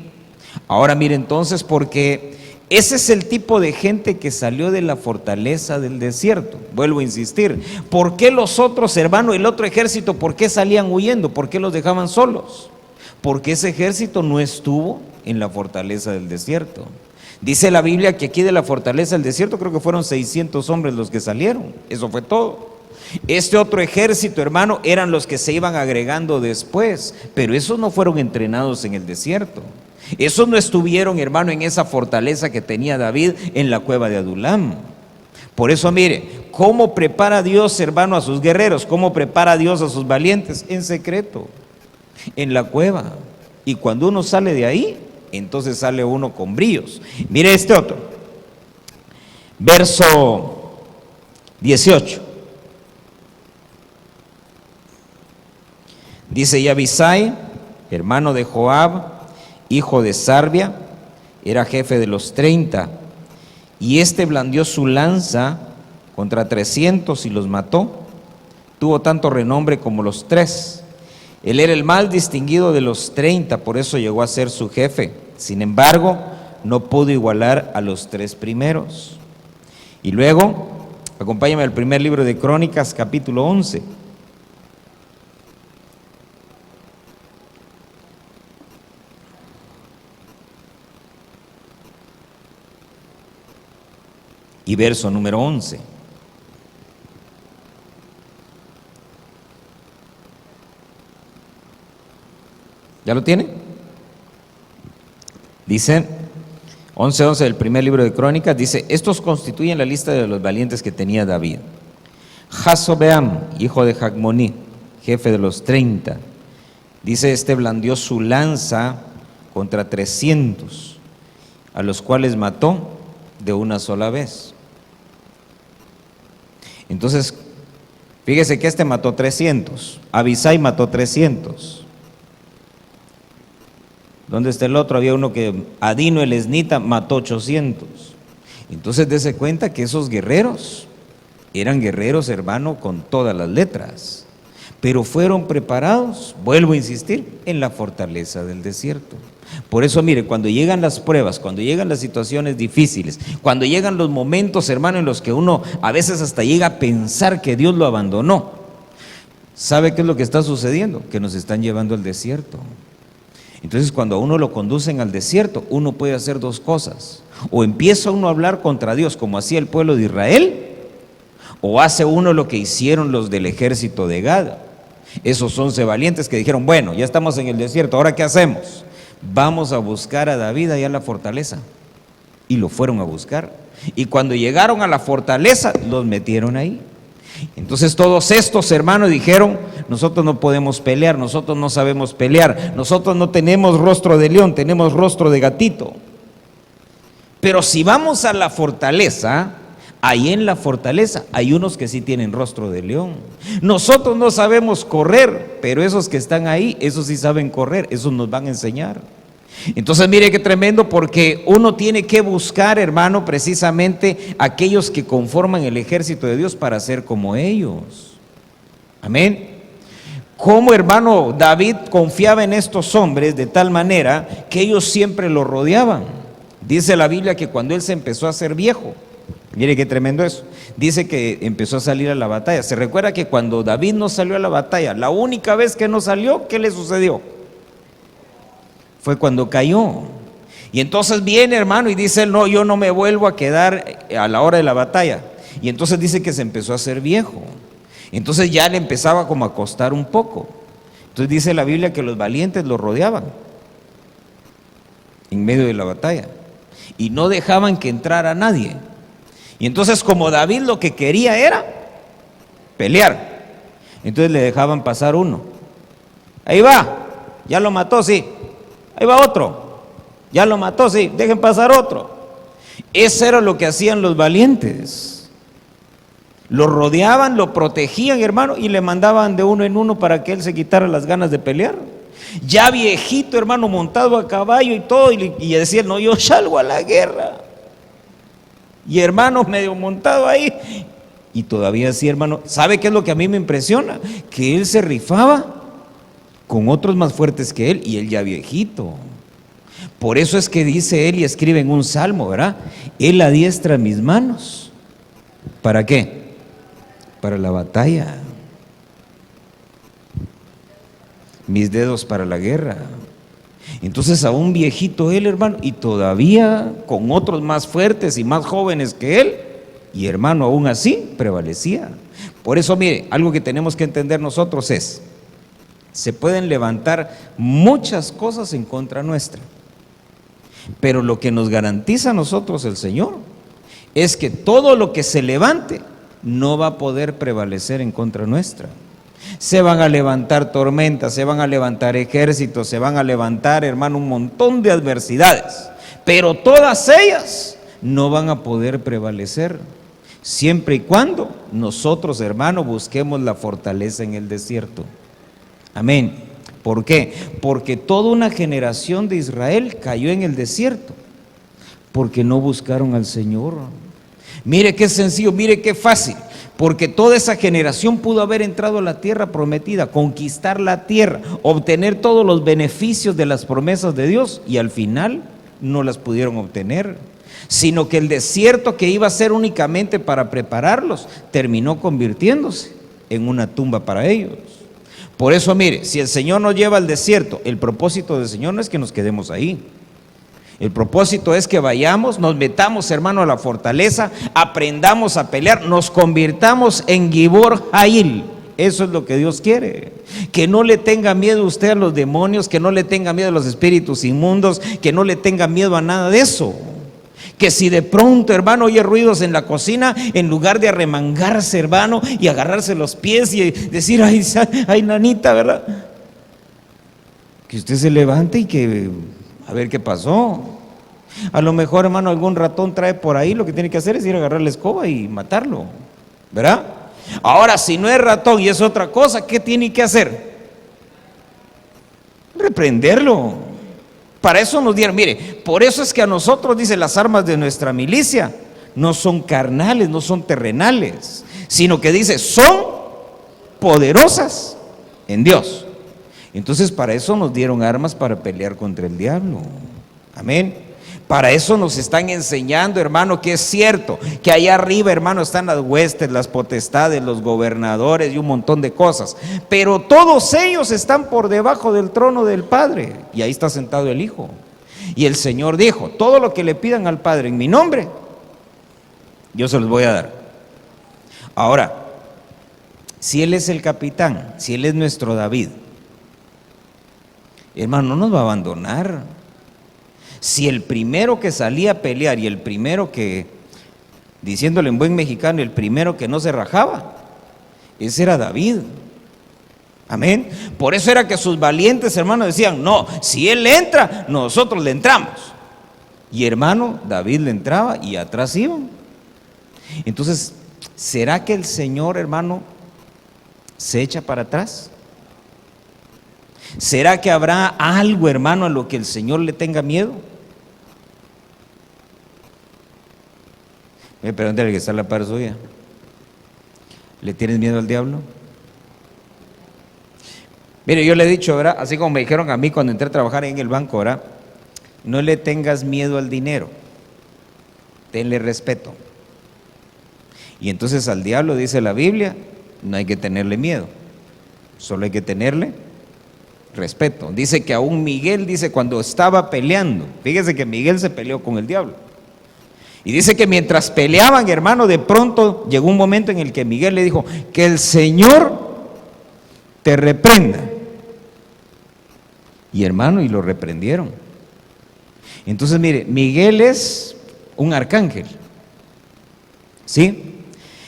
S1: Ahora mire entonces, porque ese es el tipo de gente que salió de la fortaleza del desierto. Vuelvo a insistir, ¿por qué los otros, hermanos, el otro ejército, por qué salían huyendo? ¿Por qué los dejaban solos? Porque ese ejército no estuvo en la fortaleza del desierto. Dice la Biblia que aquí de la fortaleza del desierto creo que fueron 600 hombres los que salieron. Eso fue todo. Este otro ejército, hermano, eran los que se iban agregando después, pero esos no fueron entrenados en el desierto. Esos no estuvieron, hermano, en esa fortaleza que tenía David en la cueva de Adulam. Por eso mire, ¿cómo prepara Dios, hermano, a sus guerreros? ¿Cómo prepara Dios a sus valientes? En secreto, en la cueva. Y cuando uno sale de ahí, entonces sale uno con brillos. Mire este otro, verso 18. Dice, y Abisai, hermano de Joab, hijo de Sarbia, era jefe de los 30, y este blandió su lanza contra 300 y los mató. Tuvo tanto renombre como los 3. Él era el más distinguido de los 30, por eso llegó a ser su jefe. Sin embargo, no pudo igualar a los 3 primeros. Y luego, acompáñame al primer libro de Crónicas, capítulo 11. Y verso número 11. ¿Ya lo tiene? Dice 11:11 del primer libro de Crónicas, dice: estos constituyen la lista de los valientes que tenía David. Jasobeam, hijo de Jacmoní, jefe de los 30. Dice: este blandió su lanza contra 300, a los cuales mató de una sola vez. Entonces, fíjese que este mató 300, Abisai mató 300. ¿Dónde está el otro? Había uno que, Adino el esnita, mató 800. Entonces dése cuenta que esos guerreros eran guerreros, hermano, con todas las letras, pero fueron preparados, vuelvo a insistir, en la fortaleza del desierto. Por eso, mire, cuando llegan las pruebas, cuando llegan las situaciones difíciles, cuando llegan los momentos, hermano, en los que uno a veces hasta llega a pensar que Dios lo abandonó, ¿sabe qué es lo que está sucediendo? Que nos están llevando al desierto. Entonces, cuando a uno lo conducen al desierto, uno puede hacer dos cosas: o empieza uno a hablar contra Dios como hacía el pueblo de Israel, o hace uno lo que hicieron los del ejército de Gad, esos 11 valientes que dijeron: bueno, ya estamos en el desierto, ¿ahora qué hacemos? Vamos a buscar a David allá en la fortaleza. Y lo fueron a buscar, y cuando llegaron a la fortaleza, los metieron ahí. Entonces todos estos hermanos dijeron: nosotros no podemos pelear, nosotros no sabemos pelear, nosotros no tenemos rostro de león, tenemos rostro de gatito. Pero si vamos a la fortaleza, ahí en la fortaleza hay unos que sí tienen rostro de león. Nosotros no sabemos correr, pero esos que están ahí, esos sí saben correr, esos nos van a enseñar. Entonces mire qué tremendo, porque uno tiene que buscar, hermano, precisamente aquellos que conforman el ejército de Dios para ser como ellos. Amén. Como, hermano, David confiaba en estos hombres de tal manera que ellos siempre lo rodeaban. Dice la Biblia que cuando él se empezó a hacer viejo, mire qué tremendo eso, dice que empezó a salir a la batalla. Se recuerda que cuando David no salió a la batalla, la única vez que no salió, ¿qué le sucedió? Fue cuando cayó. Y entonces viene, hermano, y dice: no, yo no me vuelvo a quedar a la hora de la batalla. Y entonces dice que se empezó a hacer viejo. Entonces ya le empezaba como a costar un poco. Entonces dice la Biblia que los valientes lo rodeaban en medio de la batalla y no dejaban que entrara nadie. Y entonces, como David lo que quería era pelear, entonces le dejaban pasar uno. Ahí va, ya lo mató, sí. Ahí va otro, ya lo mató, sí, dejen pasar otro. Eso era lo que hacían los valientes. Lo rodeaban, lo protegían, hermano, y le mandaban de uno en uno para que él se quitara las ganas de pelear. Ya viejito, hermano, montado a caballo y todo, y decía: no, yo salgo a la guerra. Y hermano, medio montado ahí, y todavía sí, hermano. ¿Sabe qué es lo que a mí me impresiona? Que él se rifaba con otros más fuertes que él, y él ya viejito. Por eso es que dice él y escribe en un salmo, ¿verdad? Él adiestra mis manos. ¿Para qué? Para la batalla. Mis dedos para la guerra. Entonces, a un viejito él, hermano, y todavía con otros más fuertes y más jóvenes que él, y hermano, aún así prevalecía. Por eso, mire, algo que tenemos que entender nosotros es: se pueden levantar muchas cosas en contra nuestra, pero lo que nos garantiza a nosotros el Señor es que todo lo que se levante no va a poder prevalecer en contra nuestra. Se van a levantar tormentas, se van a levantar ejércitos, se van a levantar, hermano, un montón de adversidades, pero todas ellas no van a poder prevalecer siempre y cuando nosotros, hermano, busquemos la fortaleza en el desierto. Amén. ¿Por qué? Porque toda una generación de Israel cayó en el desierto porque no buscaron al Señor. Mire qué sencillo, mire qué fácil, porque toda esa generación pudo haber entrado a la tierra prometida, conquistar la tierra, obtener todos los beneficios de las promesas de Dios, y al final no las pudieron obtener, sino que el desierto, que iba a ser únicamente para prepararlos, terminó convirtiéndose en una tumba para ellos. Por eso, mire, si el Señor nos lleva al desierto, el propósito del Señor no es que nos quedemos ahí. El propósito es que vayamos, nos metamos, hermano, a la fortaleza, aprendamos a pelear, nos convirtamos en Gibor Jail, Eso es lo que Dios quiere. Que no le tenga miedo usted a los demonios, que no le tenga miedo a los espíritus inmundos, que no le tenga miedo a nada de eso. Que si de pronto, hermano, oye ruidos en la cocina, en lugar de arremangarse, hermano, y agarrarse los pies y decir, ay, nanita, ¿verdad? Que usted se levante y que, a ver qué pasó. A lo mejor, hermano, algún ratón trae por ahí, lo que tiene que hacer es ir a agarrar la escoba y matarlo, ¿verdad? Ahora, si no es ratón y es otra cosa, ¿qué tiene que hacer? Reprenderlo. Para eso nos dieron, mire, por eso es que a nosotros, dice, las armas de nuestra milicia no son carnales, no son terrenales, sino que dice, son poderosas en Dios. Entonces, para eso nos dieron armas para pelear contra el diablo. Amén. Para eso nos están enseñando, hermano, que es cierto, que allá arriba, hermano, están las huestes, las potestades, los gobernadores y un montón de cosas. Pero todos ellos están por debajo del trono del Padre. Y ahí está sentado el Hijo. Y el Señor dijo, todo lo que le pidan al Padre en mi nombre, yo se los voy a dar. Ahora, si Él es el capitán, si Él es nuestro David, hermano, no nos va a abandonar. Si el primero que salía a pelear y el primero que, diciéndole en buen mexicano, el primero que no se rajaba, ese era David. Amén. Por eso era que sus valientes hermanos decían, no, si él entra, nosotros le entramos. Y hermano, David le entraba y atrás iban. Entonces, ¿será que el Señor, hermano, se echa para atrás? ¿Será que habrá algo, hermano, a lo que el Señor le tenga miedo? Pregúntale al que está a la par suya, ¿le tienes miedo al diablo? Mire, yo le he dicho, ¿verdad? Así como me dijeron a mí cuando entré a trabajar en el banco, ¿verdad? No le tengas miedo al dinero, tenle respeto. Y entonces al diablo, dice la Biblia, no hay que tenerle miedo, solo hay que tenerle respeto. Dice que aún Miguel, dice, cuando estaba peleando, fíjese que Miguel se peleó con el diablo. Y dice que mientras peleaban, hermano, de pronto llegó un momento en el que Miguel le dijo, que el Señor te reprenda. Y hermano, y lo reprendieron. Entonces, mire, Miguel es un arcángel, ¿sí?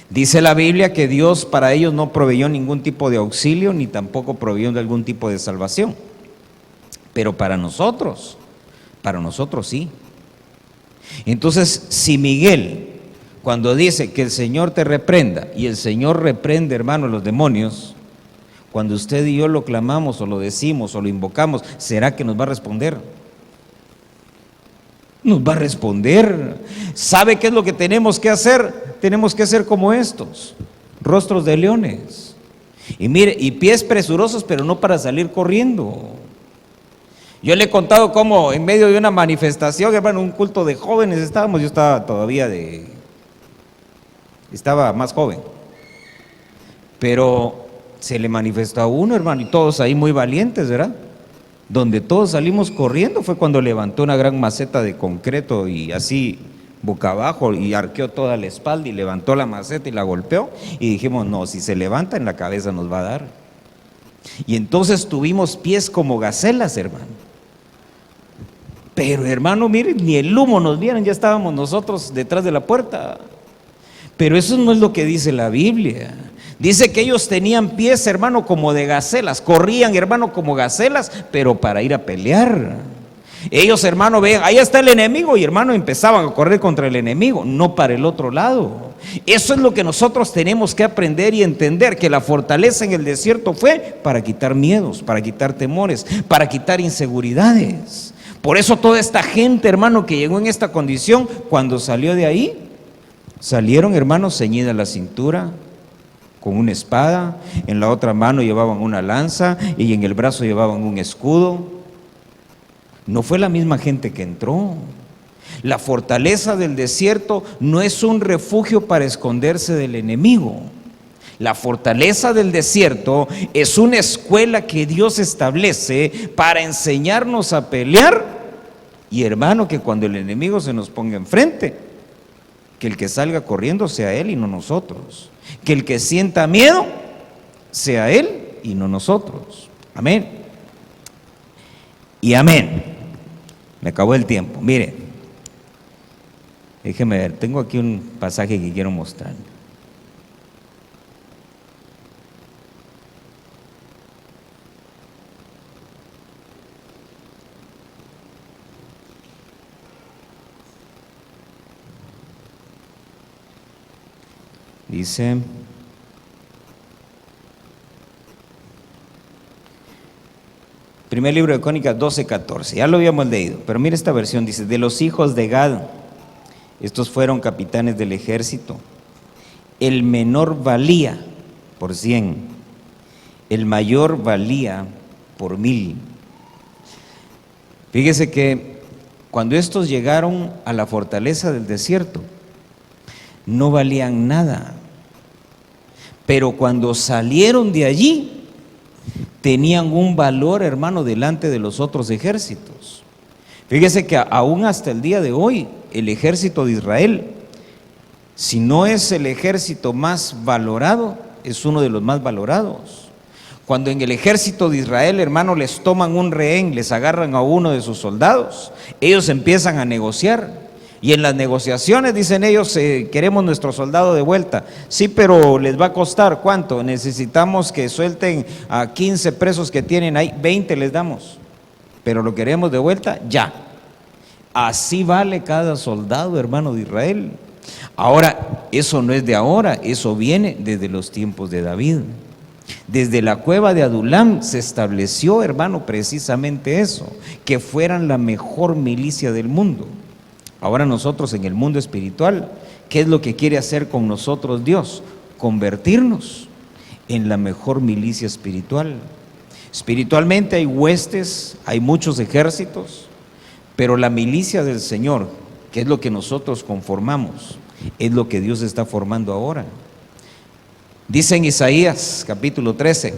S1: Dice la Biblia que Dios para ellos no proveyó ningún tipo de auxilio, ni tampoco proveyó de algún tipo de salvación. Pero para nosotros sí. Entonces, si Miguel, cuando dice que el Señor te reprenda, y el Señor reprende, hermano, a los demonios, cuando usted y yo lo clamamos o lo decimos o lo invocamos, ¿será que nos va a responder? Nos va a responder. ¿Sabe qué es lo que tenemos que hacer? Tenemos que ser como estos, rostros de leones. Y mire, y pies presurosos, pero no para salir corriendo. Yo le he contado cómo en medio de una manifestación, hermano, un culto de jóvenes estábamos, yo estaba más joven, pero se le manifestó a uno, hermano, y todos ahí muy valientes, ¿verdad? Donde todos salimos corriendo fue cuando levantó una gran maceta de concreto y así boca abajo y arqueó toda la espalda y levantó la maceta y la golpeó y dijimos, no, si se levanta en la cabeza nos va a dar. Y entonces tuvimos pies como gacelas, hermano. Pero hermano, miren, ni el humo nos vieron, ya estábamos nosotros detrás de la puerta. Pero eso no es lo que dice la Biblia. Dice que ellos tenían pies, hermano, como de gacelas, corrían, hermano, como gacelas, pero para ir a pelear. Ellos, hermano, ven, ahí está el enemigo, y hermano, empezaban a correr contra el enemigo, no para el otro lado. Eso es lo que nosotros tenemos que aprender y entender, que la fortaleza en el desierto fue para quitar miedos, para quitar temores, para quitar inseguridades. Por eso toda esta gente, hermano, que llegó en esta condición, cuando salió de ahí, salieron, hermanos, ceñida la cintura, con una espada, en la otra mano llevaban una lanza y en el brazo llevaban un escudo. No fue la misma gente que entró. La fortaleza del desierto no es un refugio para esconderse del enemigo. La fortaleza del desierto es una escuela que Dios establece para enseñarnos a pelear. Y hermano, que cuando el enemigo se nos ponga enfrente, que el que salga corriendo sea él y no nosotros. Que el que sienta miedo sea Él y no nosotros. Amén. Y amén. Me acabó el tiempo. Mire, déjeme ver, tengo aquí un pasaje que quiero mostrar. Dice, primer libro de Crónicas 12:14, ya lo habíamos leído, pero mire esta versión, dice, de los hijos de Gad, estos fueron capitanes del ejército, el menor valía por 100, el mayor valía por 1000. Fíjese que cuando estos llegaron a la fortaleza del desierto, no valían nada, pero cuando salieron de allí, tenían un valor, hermano, delante de los otros ejércitos. Fíjese que aún hasta el día de hoy, el ejército de Israel, si no es el ejército más valorado, es uno de los más valorados. Cuando en el ejército de Israel, hermano, les toman un rehén, les agarran a uno de sus soldados, ellos empiezan a negociar. Y en las negociaciones dicen ellos, queremos nuestro soldado de vuelta. Sí, pero les va a costar, ¿cuánto? Necesitamos que suelten a 15 presos que tienen ahí, 20 les damos, pero lo queremos de vuelta ya. Así vale cada soldado, hermano, de Israel. Ahora, eso no es de ahora, eso viene desde los tiempos de David. Desde la cueva de Adulam se estableció, hermano, precisamente eso, que fueran la mejor milicia del mundo. Ahora nosotros en el mundo espiritual, ¿qué es lo que quiere hacer con nosotros Dios? Convertirnos en la mejor milicia espiritual. Espiritualmente hay huestes, hay muchos ejércitos, pero la milicia del Señor, que es lo que nosotros conformamos, es lo que Dios está formando ahora. Dice en Isaías capítulo 13,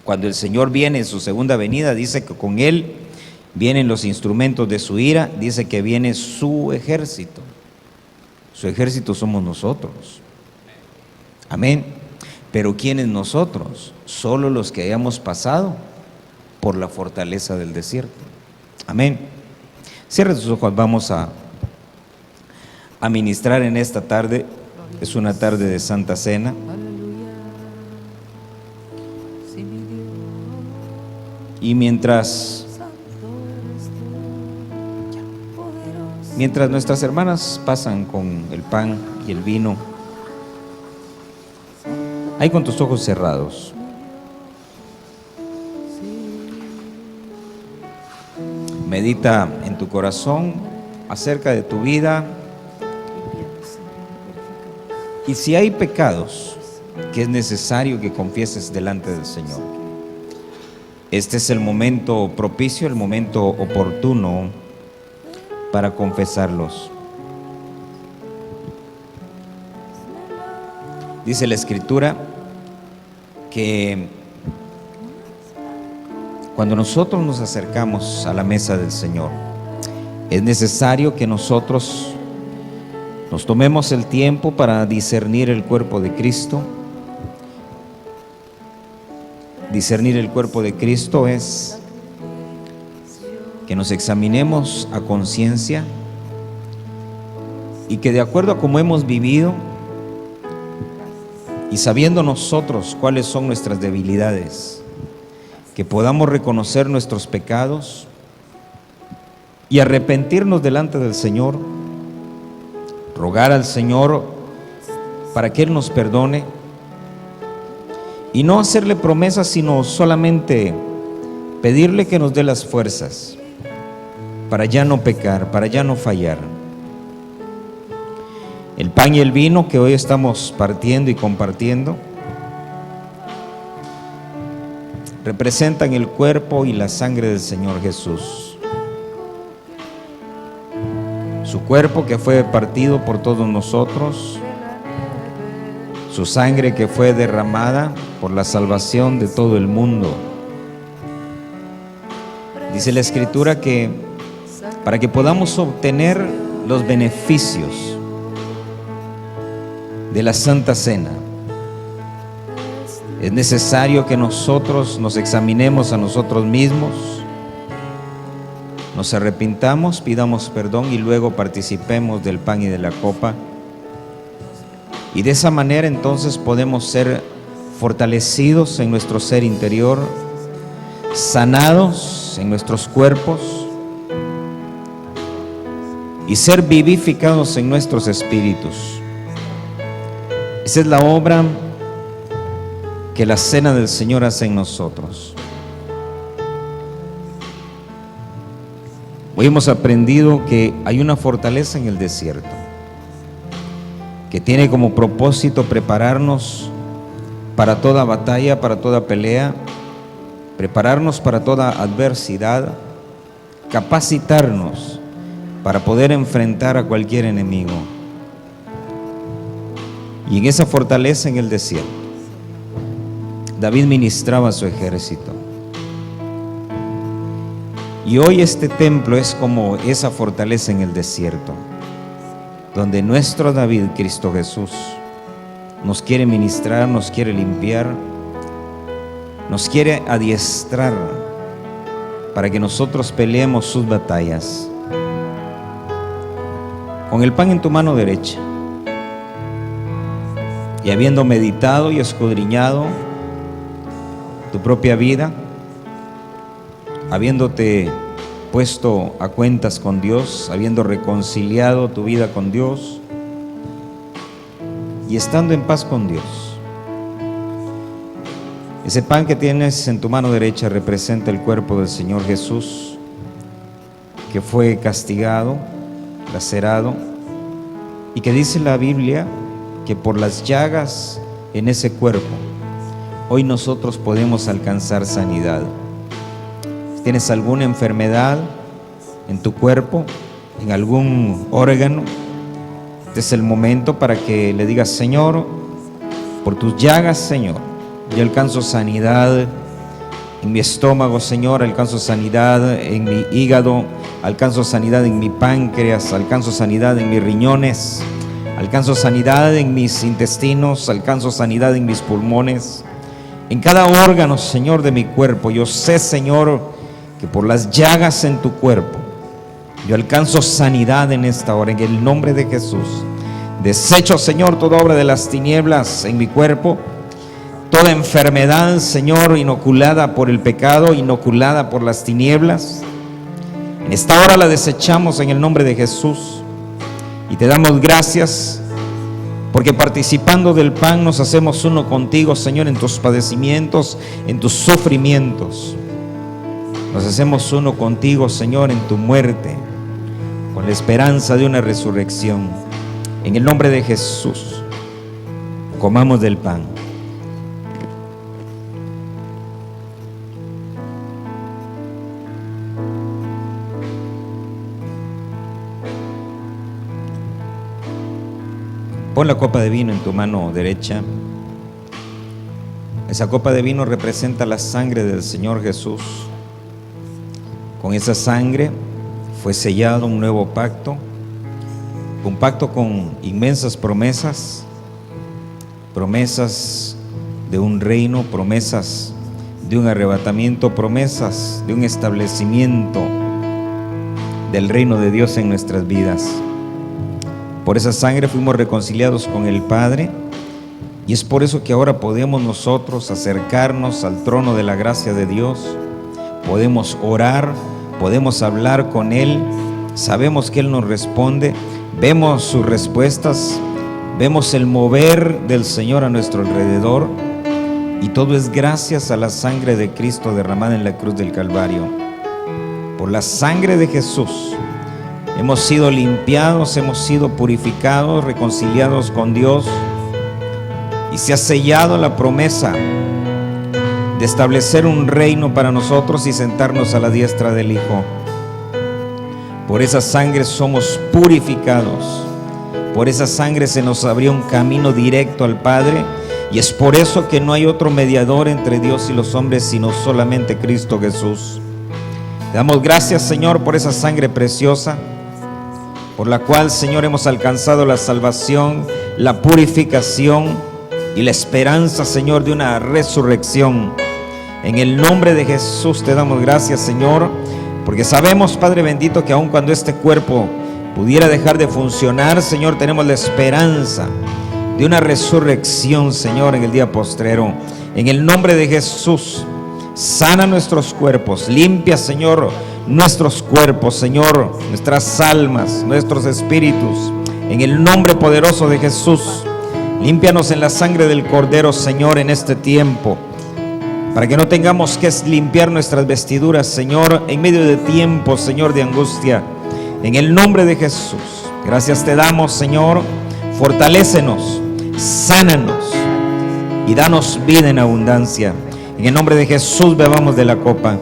S1: cuando el Señor viene en su segunda venida, dice que con Él vienen los instrumentos de su ira, dice que viene su ejército. Su ejército somos nosotros. Amén. Pero ¿quiénes nosotros? Solo los que hayamos pasado por la fortaleza del desierto. Amén. Cierre tus ojos, vamos a ministrar en esta tarde. Es una tarde de Santa Cena. Y mientras nuestras hermanas pasan con el pan y el vino, ahí con tus ojos cerrados, medita en tu corazón acerca de tu vida, y si hay pecados que es necesario que confieses delante del Señor, este es el momento propicio, el momento oportuno para confesarlos. Dice la Escritura que cuando nosotros nos acercamos a la mesa del Señor, es necesario que nosotros nos tomemos el tiempo para discernir el cuerpo de Cristo. Discernir el cuerpo de Cristo es que nos examinemos a conciencia y que de acuerdo a cómo hemos vivido y sabiendo nosotros cuáles son nuestras debilidades, que podamos reconocer nuestros pecados y arrepentirnos delante del Señor, rogar al Señor para que Él nos perdone y no hacerle promesas, sino solamente pedirle que nos dé las fuerzas para ya no pecar, para ya no fallar. El pan y el vino que hoy estamos partiendo y compartiendo representan el cuerpo y la sangre del Señor Jesús. Su cuerpo que fue partido por todos nosotros, su sangre que fue derramada por la salvación de todo el mundo. Dice la Escritura que para que podamos obtener los beneficios de la Santa Cena, Es necesario que nosotros nos examinemos a nosotros mismos, nos arrepintamos, pidamos perdón y luego participemos del pan y de la copa. Y de esa manera entonces podemos ser fortalecidos en nuestro ser interior, sanados en nuestros cuerpos y ser vivificados en nuestros espíritus. Esa es la obra que la cena del Señor hace en nosotros. Hoy hemos aprendido que hay una fortaleza en el desierto, que tiene como propósito prepararnos para toda batalla, para toda pelea, prepararnos para toda adversidad, capacitarnos para poder enfrentar a cualquier enemigo. Y en esa fortaleza en el desierto, David ministraba a su ejército. Y hoy este templo es como esa fortaleza en el desierto, donde nuestro David, Cristo Jesús, nos quiere ministrar, nos quiere limpiar, nos quiere adiestrar para que nosotros peleemos sus batallas. Con el pan en tu mano derecha y habiendo meditado y escudriñado tu propia vida, habiéndote puesto a cuentas con Dios, habiendo reconciliado tu vida con Dios y estando en paz con Dios. Ese pan que tienes en tu mano derecha representa el cuerpo del Señor Jesús, que fue castigado, lacerado, y que dice la Biblia que por las llagas en ese cuerpo hoy nosotros podemos alcanzar sanidad. Si tienes alguna enfermedad en tu cuerpo, en algún órgano, este es el momento para que le digas: Señor, por tus llagas, Señor, yo alcanzo sanidad en mi estómago, Señor, alcanzo sanidad en mi hígado, alcanzo sanidad en mi páncreas, alcanzo sanidad en mis riñones, alcanzo sanidad en mis intestinos, alcanzo sanidad en mis pulmones, en cada órgano, Señor, de mi cuerpo. Yo sé, Señor, que por las llagas en tu cuerpo yo alcanzo sanidad en esta hora, en el nombre de Jesús. Desecho, Señor, toda obra de las tinieblas en mi cuerpo, toda enfermedad, Señor, inoculada por el pecado, inoculada por las tinieblas. En esta hora la desechamos en el nombre de Jesús y te damos gracias porque participando del pan nos hacemos uno contigo, Señor, en tus padecimientos, en tus sufrimientos. Nos hacemos uno contigo, Señor, en tu muerte, con la esperanza de una resurrección. En el nombre de Jesús, comamos del pan. Pon la copa de vino en tu mano derecha. Esa copa de vino representa la sangre del Señor Jesús. Con esa sangre fue sellado un nuevo pacto, un pacto con inmensas promesas, promesas de un reino, promesas de un arrebatamiento, promesas de un establecimiento del reino de Dios en nuestras vidas. Por esa sangre fuimos reconciliados con el Padre y es por eso que ahora podemos nosotros acercarnos al trono de la gracia de Dios, podemos orar, podemos hablar con Él, sabemos que Él nos responde, vemos sus respuestas, vemos el mover del Señor a nuestro alrededor y todo es gracias a la sangre de Cristo derramada en la cruz del Calvario. Por la sangre de Jesús hemos sido limpiados, hemos sido purificados, reconciliados con Dios y se ha sellado la promesa de establecer un reino para nosotros y sentarnos a la diestra del Hijo. Por esa sangre somos purificados, por esa sangre se nos abrió un camino directo al Padre y es por eso que no hay otro mediador entre Dios y los hombres sino solamente Cristo Jesús. Te damos gracias, Señor, por esa sangre preciosa, por la cual, Señor, hemos alcanzado la salvación, la purificación, y la esperanza, Señor, de una resurrección. En el nombre de Jesús te damos gracias, Señor, porque sabemos, Padre bendito, que aun cuando este cuerpo pudiera dejar de funcionar, Señor, tenemos la esperanza de una resurrección, Señor, en el día postrero. En el nombre de Jesús, sana nuestros cuerpos, limpia, Señor, nuestros cuerpos, Señor, nuestras almas, nuestros espíritus. En el nombre poderoso de Jesús, límpianos en la sangre del Cordero, Señor, en este tiempo, para que no tengamos que limpiar nuestras vestiduras, Señor, en medio de tiempos, Señor, de angustia. En el nombre de Jesús, gracias te damos, Señor. Fortalécenos, sánanos y danos vida en abundancia. En el nombre de Jesús bebamos de la copa.